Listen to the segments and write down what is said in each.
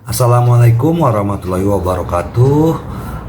Assalamualaikum warahmatullahi wabarakatuh.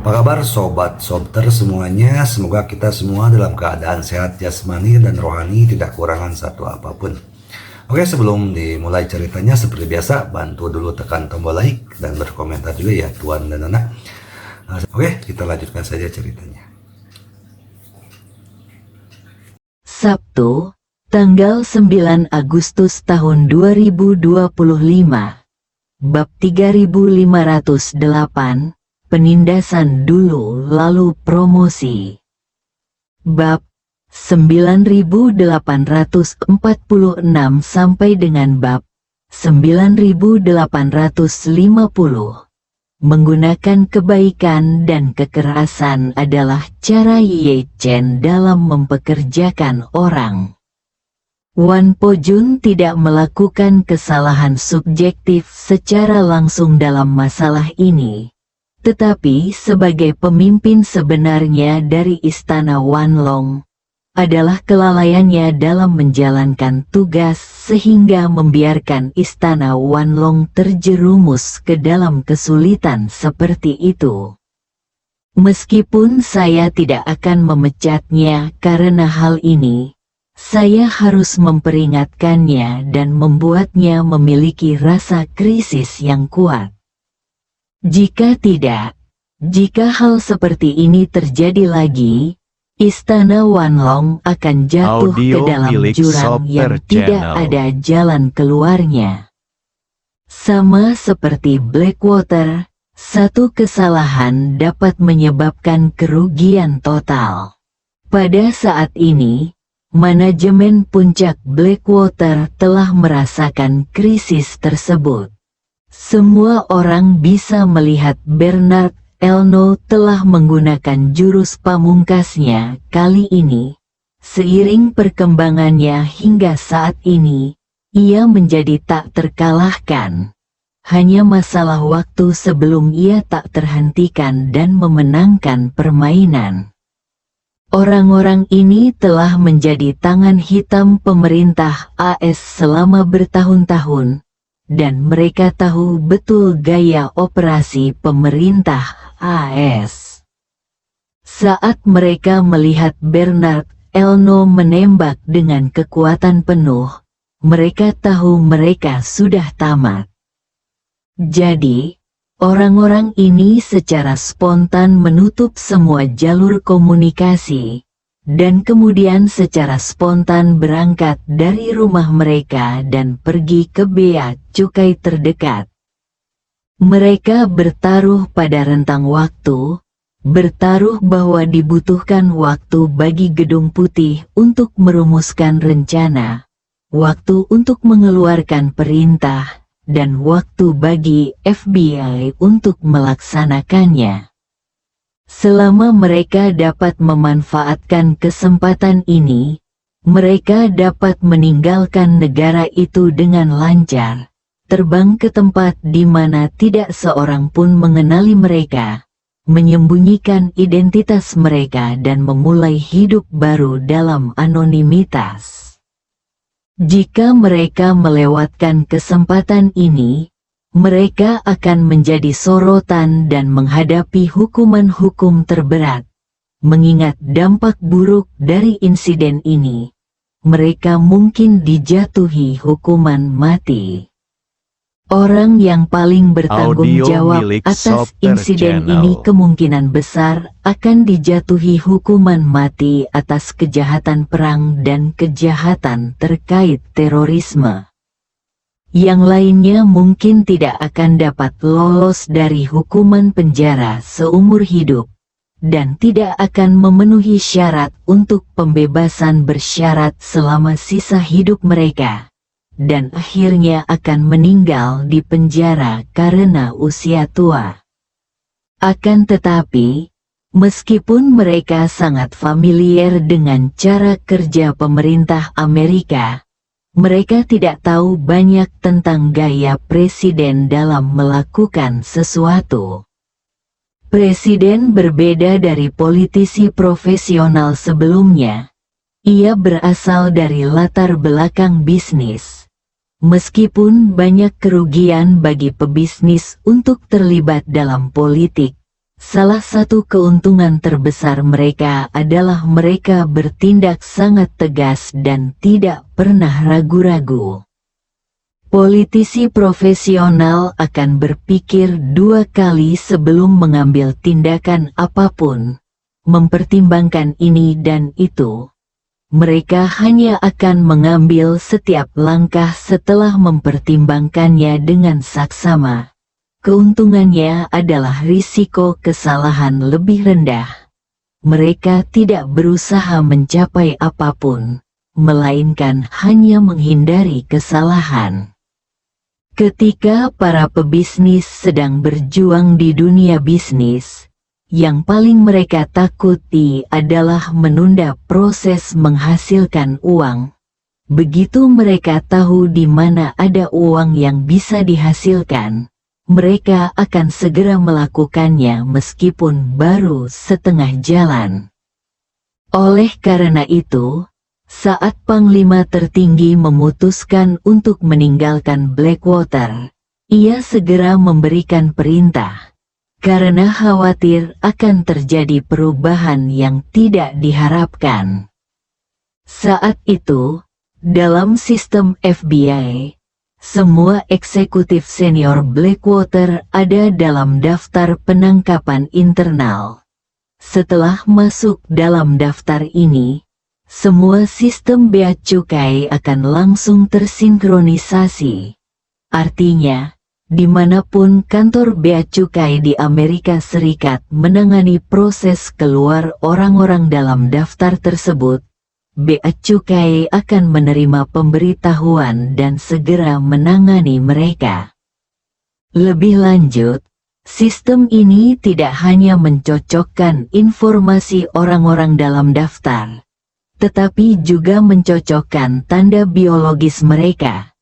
Apa kabar sobat sobter semuanya? Semoga kita semua dalam keadaan sehat jasmani dan rohani, tidak kurangan satu apapun. Oke, sebelum dimulai ceritanya seperti biasa, bantu dulu tekan tombol like dan berkomentar juga ya Tuan dan Nana. Oke, kita lanjutkan saja ceritanya. Sabtu, tanggal 9 Agustus tahun 2025. Bab 3508, penindasan dulu lalu promosi. Bab 9846 sampai dengan bab 9850. Menggunakan kebaikan dan kekerasan adalah cara Ye Chen dalam mempekerjakan orang. Wan Po Jun tidak melakukan kesalahan subjektif secara langsung dalam masalah ini, tetapi sebagai pemimpin sebenarnya dari Istana Wan Long, adalah kelalaiannya dalam menjalankan tugas sehingga membiarkan Istana Wan Long terjerumus ke dalam kesulitan seperti itu. Meskipun saya tidak akan memecatnya karena hal ini, saya harus memperingatkannya dan membuatnya memiliki rasa krisis yang kuat. Jika tidak, jika hal seperti ini terjadi lagi, Istana Wan Long akan jatuh ke dalam jurang yang tidak ada jalan keluarnya. Sama seperti Blackwater, satu kesalahan dapat menyebabkan kerugian total. Pada saat ini, manajemen puncak Blackwater telah merasakan krisis tersebut. Semua orang bisa melihat Bernard Elno telah menggunakan jurus pamungkasnya kali ini. Seiring perkembangannya hingga saat ini, ia menjadi tak terkalahkan. Hanya masalah waktu sebelum ia tak terhentikan dan memenangkan permainan. Orang-orang ini telah menjadi tangan hitam pemerintah AS selama bertahun-tahun, dan mereka tahu betul gaya operasi pemerintah AS. Saat mereka melihat Bernard Elno menembak dengan kekuatan penuh, mereka tahu mereka sudah tamat. Jadi, orang-orang ini secara spontan menutup semua jalur komunikasi, dan kemudian secara spontan berangkat dari rumah mereka dan pergi ke bea cukai terdekat. Mereka bertaruh pada rentang waktu, bertaruh bahwa dibutuhkan waktu bagi Gedung Putih untuk merumuskan rencana, waktu untuk mengeluarkan perintah, dan waktu bagi FBI untuk melaksanakannya. Selama mereka dapat memanfaatkan kesempatan ini, mereka dapat meninggalkan negara itu dengan lancar, terbang ke tempat di mana tidak seorang pun mengenali mereka, menyembunyikan identitas mereka dan memulai hidup baru dalam anonimitas. Jika mereka melewatkan kesempatan ini, mereka akan menjadi sorotan dan menghadapi hukuman hukum terberat. Mengingat dampak buruk dari insiden ini, mereka mungkin dijatuhi hukuman mati. Orang yang paling bertanggung jawab atas insiden ini kemungkinan besar akan dijatuhi hukuman mati atas kejahatan perang dan kejahatan terkait terorisme. Yang lainnya mungkin tidak akan dapat lolos dari hukuman penjara seumur hidup, dan tidak akan memenuhi syarat untuk pembebasan bersyarat selama sisa hidup mereka, dan akhirnya akan meninggal di penjara karena usia tua. Akan tetapi, meskipun mereka sangat familiar dengan cara kerja pemerintah Amerika, mereka tidak tahu banyak tentang gaya presiden dalam melakukan sesuatu. Presiden berbeda dari politisi profesional sebelumnya. Ia berasal dari latar belakang bisnis. Meskipun banyak kerugian bagi pebisnis untuk terlibat dalam politik, salah satu keuntungan terbesar mereka adalah mereka bertindak sangat tegas dan tidak pernah ragu-ragu. Politisi profesional akan berpikir 2 kali sebelum mengambil tindakan apapun, mempertimbangkan ini dan itu. Mereka hanya akan mengambil setiap langkah setelah mempertimbangkannya dengan saksama. Keuntungannya adalah risiko kesalahan lebih rendah. Mereka tidak berusaha mencapai apapun, melainkan hanya menghindari kesalahan. Ketika para pebisnis sedang berjuang di dunia bisnis, yang paling mereka takuti adalah menunda proses menghasilkan uang. Begitu mereka tahu di mana ada uang yang bisa dihasilkan, mereka akan segera melakukannya meskipun baru setengah jalan. Oleh karena itu, saat Panglima tertinggi memutuskan untuk meninggalkan Blackwater, ia segera memberikan perintah. Karena khawatir akan terjadi perubahan yang tidak diharapkan. Saat itu, dalam sistem FBI, semua eksekutif senior Blackwater ada dalam daftar penangkapan internal. Setelah masuk dalam daftar ini, semua sistem bea cukai akan langsung tersinkronisasi. Artinya, dimanapun kantor bea cukai di Amerika Serikat menangani proses keluar orang-orang dalam daftar tersebut, bea cukai akan menerima pemberitahuan dan segera menangani mereka. Lebih lanjut, sistem ini tidak hanya mencocokkan informasi orang-orang dalam daftar, tetapi juga mencocokkan tanda biologis mereka,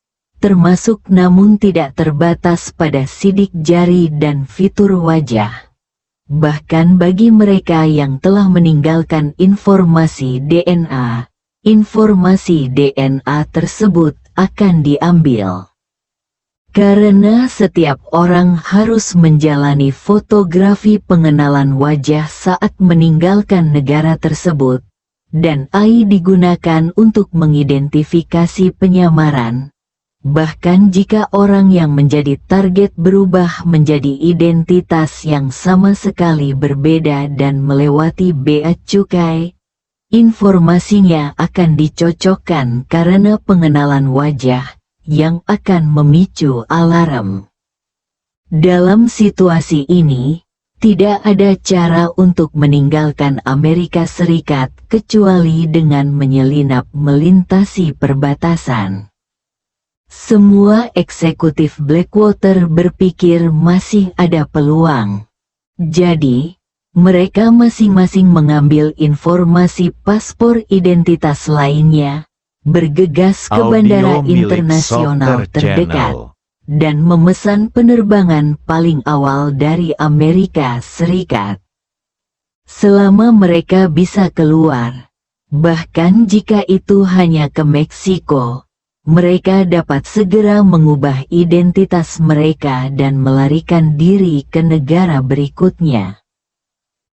termasuk namun tidak terbatas pada sidik jari dan fitur wajah. Bahkan bagi mereka yang telah meninggalkan informasi DNA tersebut akan diambil. Karena setiap orang harus menjalani fotografi pengenalan wajah saat meninggalkan negara tersebut, dan AI digunakan untuk mengidentifikasi penyamaran. Bahkan jika orang yang menjadi target berubah menjadi identitas yang sama sekali berbeda dan melewati bea cukai, informasinya akan dicocokkan karena pengenalan wajah yang akan memicu alarm. Dalam situasi ini, tidak ada cara untuk meninggalkan Amerika Serikat kecuali dengan menyelinap melintasi perbatasan. Semua eksekutif Blackwater berpikir masih ada peluang. Jadi, mereka masing-masing mengambil informasi paspor identitas lainnya, bergegas ke bandara internasional terdekat, dan memesan penerbangan paling awal dari Amerika Serikat. Selama mereka bisa keluar, bahkan jika itu hanya ke Meksiko, mereka dapat segera mengubah identitas mereka dan melarikan diri ke negara berikutnya.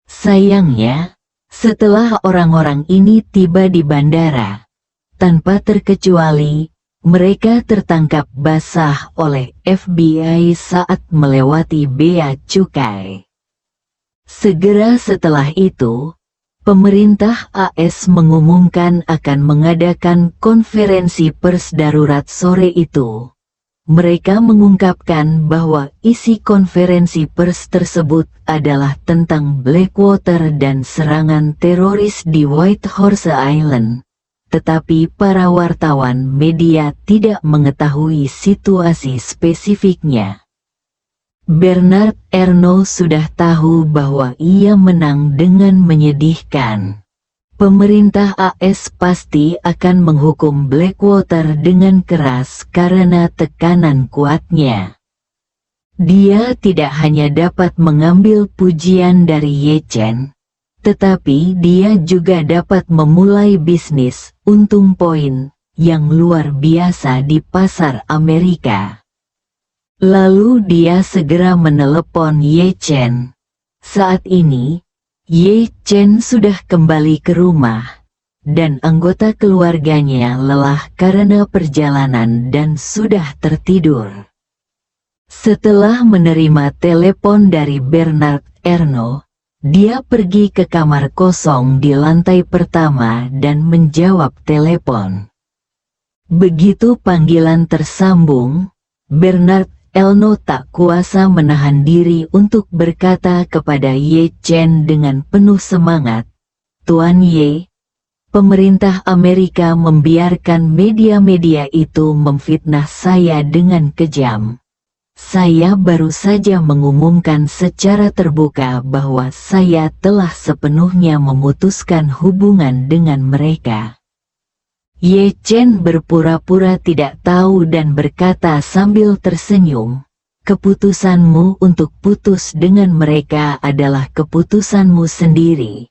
Sayangnya, setelah orang-orang ini tiba di bandara, tanpa terkecuali, mereka tertangkap basah oleh FBI saat melewati bea cukai. Segera setelah itu, pemerintah AS mengumumkan akan mengadakan konferensi pers darurat sore itu. Mereka mengungkapkan bahwa isi konferensi pers tersebut adalah tentang Blackwater dan serangan teroris di Whitehorse Island. Tetapi para wartawan media tidak mengetahui situasi spesifiknya. Bernard Arnault sudah tahu bahwa ia menang dengan menyedihkan. Pemerintah AS pasti akan menghukum Blackwater dengan keras karena tekanan kuatnya. Dia tidak hanya dapat mengambil pujian dari Ye Chen, tetapi dia juga dapat memulai bisnis untung poin yang luar biasa di pasar Amerika. Lalu dia segera menelepon Ye Chen. Saat ini, Ye Chen sudah kembali ke rumah, dan anggota keluarganya lelah karena perjalanan dan sudah tertidur. Setelah menerima telepon dari Bernard Erno, dia pergi ke kamar kosong di lantai pertama dan menjawab telepon. Begitu panggilan tersambung, Bernard Erno tak kuasa menahan diri untuk berkata kepada Ye Chen dengan penuh semangat, "Tuan Ye, pemerintah Amerika membiarkan media-media itu memfitnah saya dengan kejam. Saya baru saja mengumumkan secara terbuka bahwa saya telah sepenuhnya memutuskan hubungan dengan mereka." Ye Chen berpura-pura tidak tahu dan berkata sambil tersenyum, "Keputusanmu untuk putus dengan mereka adalah keputusanmu sendiri.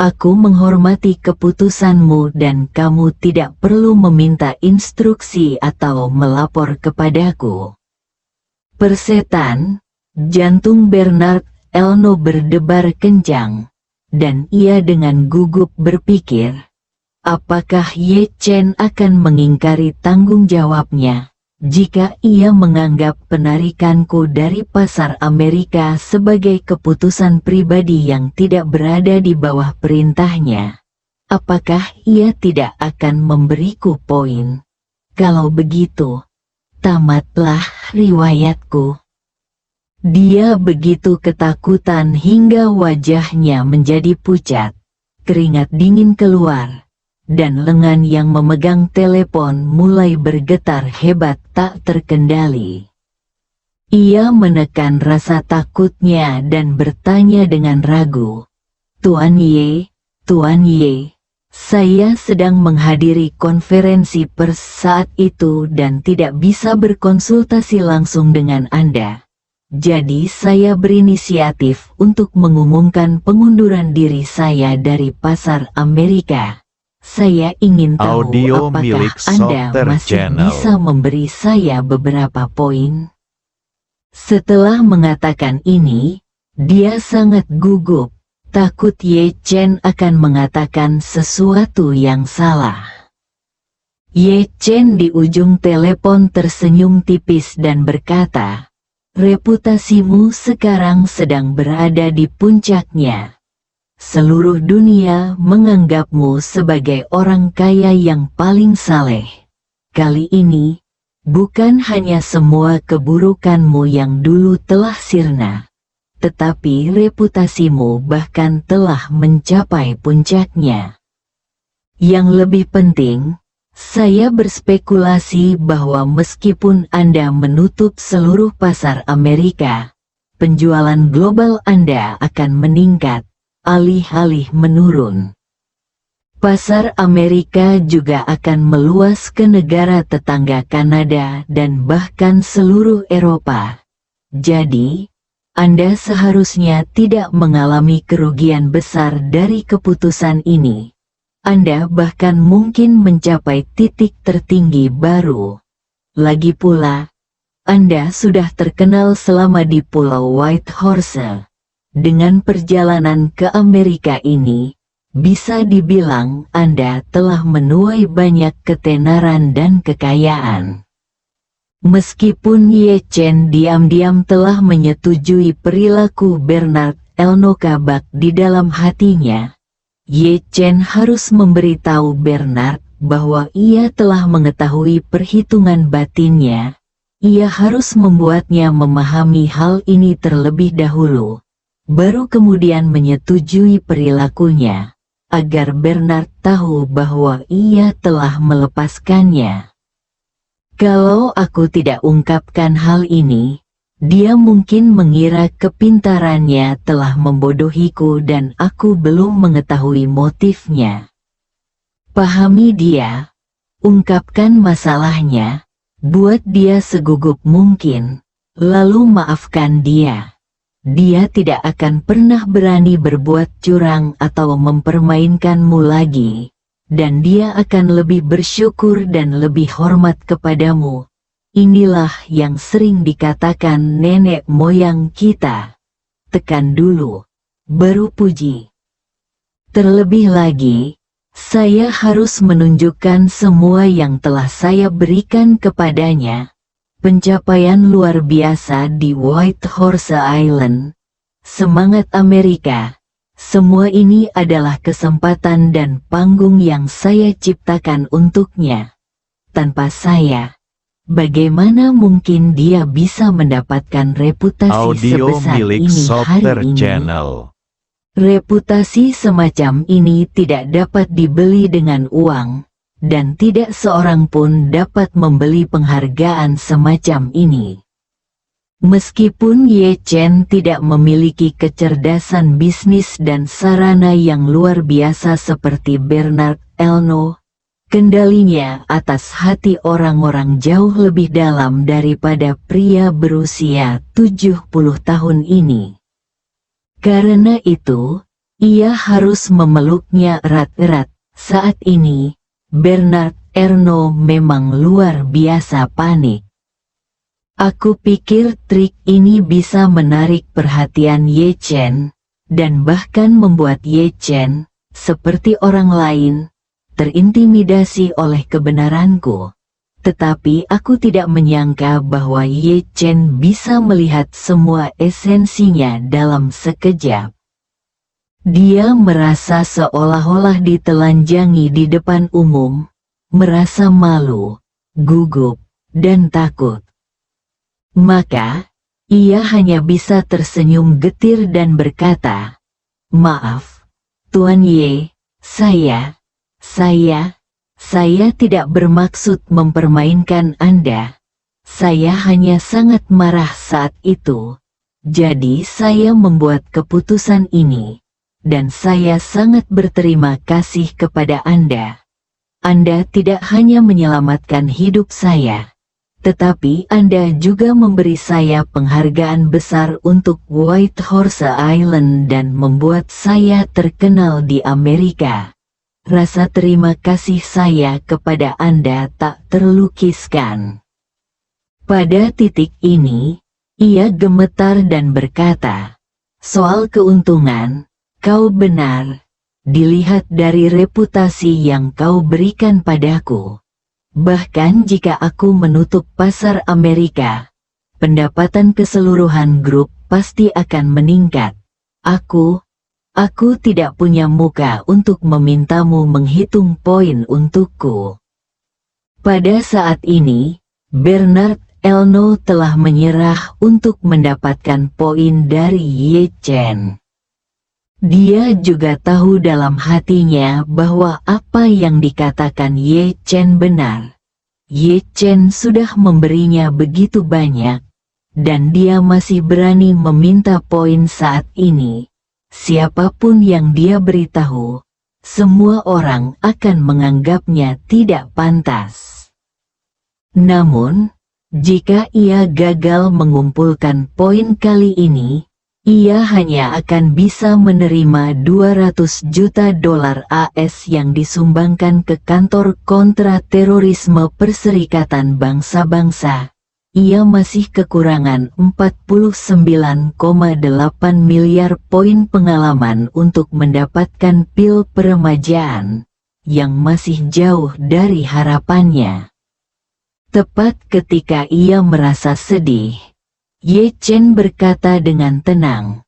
Aku menghormati keputusanmu dan kamu tidak perlu meminta instruksi atau melapor kepadaku." Persetan, jantung Bernard Erno berdebar kencang, dan ia dengan gugup berpikir, apakah Ye Chen akan mengingkari tanggung jawabnya jika ia menganggap penarikanku dari pasar Amerika sebagai keputusan pribadi yang tidak berada di bawah perintahnya? Apakah ia tidak akan memberiku poin? Kalau begitu, tamatlah riwayatku. Dia begitu ketakutan hingga wajahnya menjadi pucat, keringat dingin keluar, dan lengan yang memegang telepon mulai bergetar hebat tak terkendali. Ia menekan rasa takutnya dan bertanya dengan ragu, Tuan Ye, saya sedang menghadiri konferensi pers saat itu dan tidak bisa berkonsultasi langsung dengan Anda. Jadi saya berinisiatif untuk mengumumkan pengunduran diri saya dari pasar Amerika. Saya ingin tahu Audio apakah milik Anda Softer masih Channel. bisa memberi saya beberapa poin. Setelah mengatakan ini, dia sangat gugup. Takut Ye Chen akan mengatakan sesuatu yang salah. Ye Chen di ujung telepon tersenyum tipis dan berkata, "Reputasimu sekarang sedang berada di puncaknya. Seluruh dunia menganggapmu sebagai orang kaya yang paling saleh. Kali ini, bukan hanya semua keburukanmu yang dulu telah sirna, tetapi reputasimu bahkan telah mencapai puncaknya. Yang lebih penting, saya berspekulasi bahwa meskipun Anda menutup seluruh pasar Amerika, penjualan global Anda akan meningkat, alih-alih menurun. Pasar Amerika juga akan meluas ke negara tetangga Kanada dan bahkan seluruh Eropa. Jadi, Anda seharusnya tidak mengalami kerugian besar dari keputusan ini. Anda bahkan mungkin mencapai titik tertinggi baru. Lagi pula, Anda sudah terkenal selama di Pulau Whitehorse. Dengan perjalanan ke Amerika ini, bisa dibilang Anda telah menuai banyak ketenaran dan kekayaan." Meskipun Ye Chen diam-diam telah menyetujui perilaku Bernard Erno Kabak di dalam hatinya, Ye Chen harus memberitahu Bernard bahwa ia telah mengetahui perhitungan batinnya. Ia harus membuatnya memahami hal ini terlebih dahulu, baru kemudian menyetujui perilakunya, agar Bernard tahu bahwa ia telah melepaskannya. Kalau aku tidak ungkapkan hal ini, dia mungkin mengira kepintarannya telah membodohiku dan aku belum mengetahui motifnya. Pahami dia, ungkapkan masalahnya, buat dia segugup mungkin, lalu maafkan dia. Dia tidak akan pernah berani berbuat curang atau mempermainkanmu lagi. dan dia akan lebih bersyukur dan lebih hormat kepadamu. Inilah yang sering dikatakan nenek moyang kita. Tekan dulu, baru puji. Terlebih lagi, saya harus menunjukkan semua yang telah saya berikan kepadanya. Pencapaian luar biasa di White Horse Island. Semangat Amerika. Semua ini adalah kesempatan dan panggung yang saya ciptakan untuknya. Tanpa saya, bagaimana mungkin dia bisa mendapatkan reputasi Audio sebesar milik ini Softer hari ini? Channel. Reputasi semacam ini tidak dapat dibeli dengan uang, dan tidak seorang pun dapat membeli penghargaan semacam ini. Meskipun Ye Chen tidak memiliki kecerdasan bisnis dan sarana yang luar biasa seperti Bernard Elno, kendalinya atas hati orang-orang jauh lebih dalam daripada pria berusia 70 tahun ini. Karena itu, ia harus memeluknya erat-erat. Saat ini, Bernard Elno memang luar biasa panik. Aku pikir trik ini bisa menarik perhatian Ye Chen, dan bahkan membuat Ye Chen, seperti orang lain, terintimidasi oleh kebenaranku. Tetapi aku tidak menyangka bahwa Ye Chen bisa melihat semua esensinya dalam sekejap. Dia merasa seolah-olah ditelanjangi di depan umum, merasa malu, gugup, dan takut. Maka, ia hanya bisa tersenyum getir dan berkata, "Maaf, Tuan Ye, saya tidak bermaksud mempermainkan Anda. Saya hanya sangat marah saat itu. Jadi saya membuat keputusan ini, dan saya sangat berterima kasih kepada Anda. Anda tidak hanya menyelamatkan hidup saya, tetapi Anda juga memberi saya penghargaan besar untuk White Horse Island dan membuat saya terkenal di Amerika. Rasa terima kasih saya kepada Anda tak terlukiskan." Pada titik ini, ia gemetar dan berkata, "Soal keuntungan, kau benar. Dilihat dari reputasi yang kau berikan padaku. Bahkan jika aku menutup pasar Amerika, pendapatan keseluruhan grup pasti akan meningkat. Aku tidak punya muka untuk memintamu menghitung poin untukku." Pada saat ini, Bernard Elno telah menyerah untuk mendapatkan poin dari Ye Chen. Dia juga tahu dalam hatinya bahwa apa yang dikatakan Ye Chen benar. Ye Chen sudah memberinya begitu banyak, dan dia masih berani meminta poin saat ini. Siapapun yang dia beritahu, semua orang akan menganggapnya tidak pantas. Namun, jika ia gagal mengumpulkan poin kali ini, ia hanya akan bisa menerima 200 juta dolar AS yang disumbangkan ke kantor kontra terorisme Perserikatan Bangsa-Bangsa. Ia masih kekurangan 49,8 miliar poin pengalaman untuk mendapatkan pil peremajaan, yang masih jauh dari harapannya. Tepat ketika ia merasa sedih, Ye Chen berkata dengan tenang,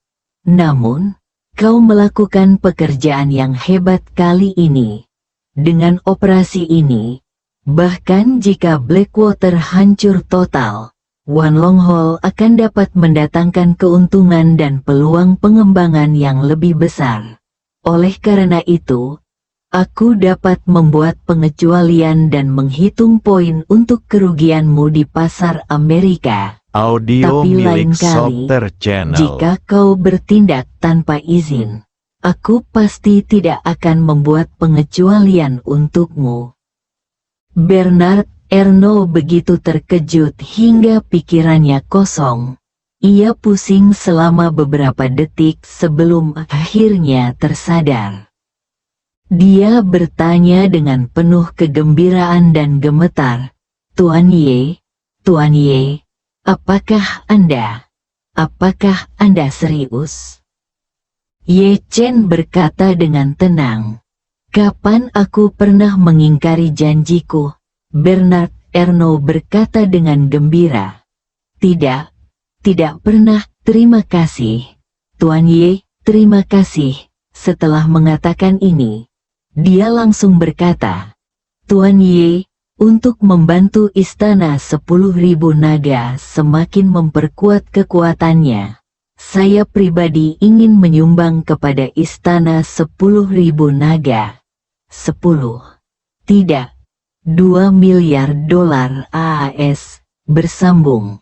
"Namun, kau melakukan pekerjaan yang hebat kali ini. Dengan operasi ini, bahkan jika Blackwater hancur total, Wan Long Hall akan dapat mendatangkan keuntungan dan peluang pengembangan yang lebih besar. Oleh karena itu, aku dapat membuat pengecualian dan menghitung poin untuk kerugianmu di pasar Amerika. Audio Tapi lain milik kali, Softer Channel. jika kau bertindak tanpa izin, aku pasti tidak akan membuat pengecualian untukmu." Bernard Elno begitu terkejut hingga pikirannya kosong. Ia pusing selama beberapa detik sebelum akhirnya tersadar. Dia bertanya dengan penuh kegembiraan dan gemetar. Tuan Ye, apakah Anda serius? Ye Chen berkata dengan tenang. Kapan aku pernah mengingkari janjiku? Bernard Erno berkata dengan gembira. Tidak pernah. Terima kasih. Tuan Ye, terima kasih. Setelah mengatakan ini, dia langsung berkata, Tuan Ye, untuk membantu istana 10.000 naga semakin memperkuat kekuatannya, saya pribadi ingin menyumbang kepada istana 10.000 naga. 10. Tidak. $2 miliar AAS, bersambung.